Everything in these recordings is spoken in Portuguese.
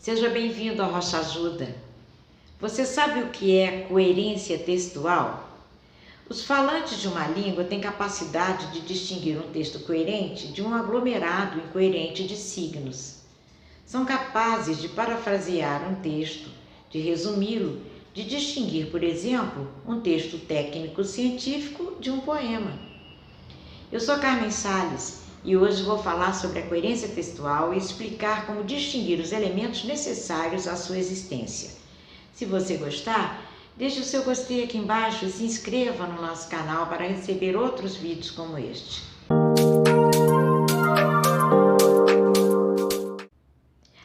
Seja bem-vindo ao Rocha Ajuda. Você sabe o que é coerência textual? Os falantes de uma língua têm capacidade de distinguir um texto coerente de um aglomerado incoerente de signos. São capazes de parafrasear um texto, de resumi-lo, de distinguir, por exemplo, um texto técnico-científico de um poema. Eu sou Carmen Salles e hoje vou falar sobre a coerência textual e explicar como distinguir os elementos necessários à sua existência. Se você gostar, deixe o seu gostei aqui embaixo e se inscreva no nosso canal para receber outros vídeos como este.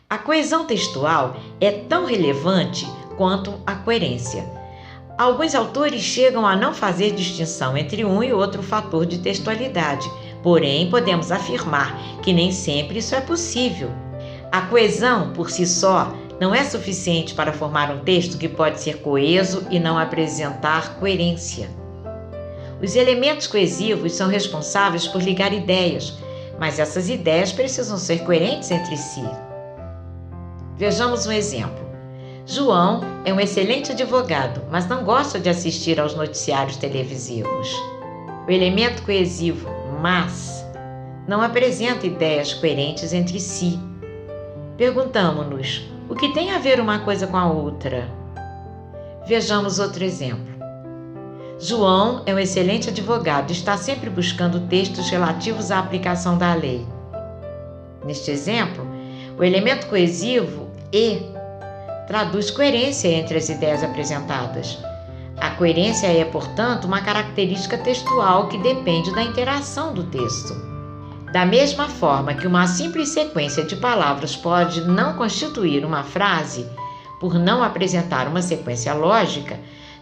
A coesão textual é tão relevante quanto a coerência. Alguns autores chegam a não fazer distinção entre um e outro fator de textualidade, porém podemos afirmar que nem sempre isso é possível. A coesão, por si só, não é suficiente para formar um texto que pode ser coeso e não apresentar coerência. Os elementos coesivos são responsáveis por ligar ideias, mas essas ideias precisam ser coerentes entre si. Vejamos um exemplo. João é um excelente advogado, mas não gosta de assistir aos noticiários televisivos. O elemento coesivo, mas, não apresenta ideias coerentes entre si. Perguntamos-nos, o que tem a ver uma coisa com a outra? Vejamos outro exemplo. João é um excelente advogado e está sempre buscando textos relativos à aplicação da lei. Neste exemplo, o elemento coesivo, e, traduz coerência entre as ideias apresentadas. A coerência é, portanto, uma característica textual que depende da interação do texto. Da mesma forma que uma simples sequência de palavras pode não constituir uma frase, por não apresentar uma sequência lógica,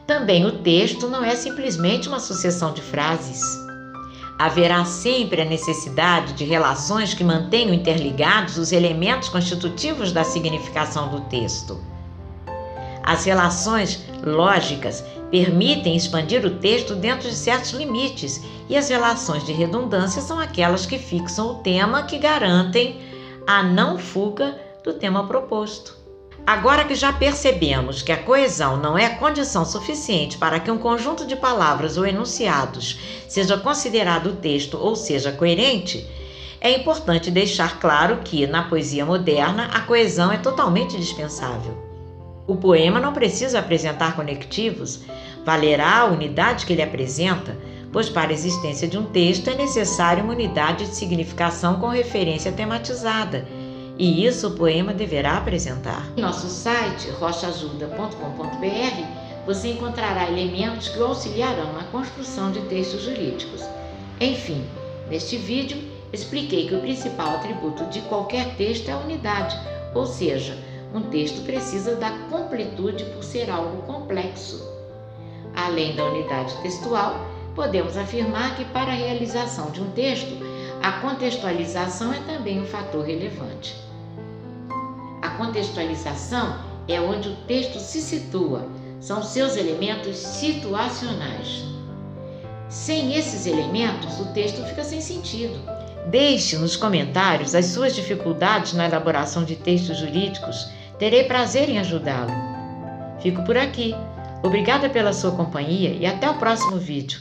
também o texto não é simplesmente uma sucessão de frases. Haverá sempre a necessidade de relações que mantenham interligados os elementos constitutivos da significação do texto. As relações lógicas permitem expandir o texto dentro de certos limites, e as relações de redundância são aquelas que fixam o tema, que garantem a não fuga do tema proposto. Agora que já percebemos que a coesão não é condição suficiente para que um conjunto de palavras ou enunciados seja considerado texto ou seja coerente, é importante deixar claro que, na poesia moderna, a coesão é totalmente dispensável. O poema não precisa apresentar conectivos, valerá a unidade que ele apresenta, pois para a existência de um texto é necessária uma unidade de significação com referência tematizada, e isso o poema deverá apresentar. Em nosso site, rochaajuda.com.br, você encontrará elementos que o auxiliarão na construção de textos jurídicos. Enfim, neste vídeo, expliquei que o principal atributo de qualquer texto é a unidade, ou seja, um texto precisa da completude por ser algo complexo. Além da unidade textual, podemos afirmar que para a realização de um texto, a contextualização é também um fator relevante. A contextualização é onde o texto se situa, são seus elementos situacionais. Sem esses elementos, o texto fica sem sentido. Deixe nos comentários as suas dificuldades na elaboração de textos jurídicos. Terei prazer em ajudá-lo. Fico por aqui. Obrigada pela sua companhia e até o próximo vídeo.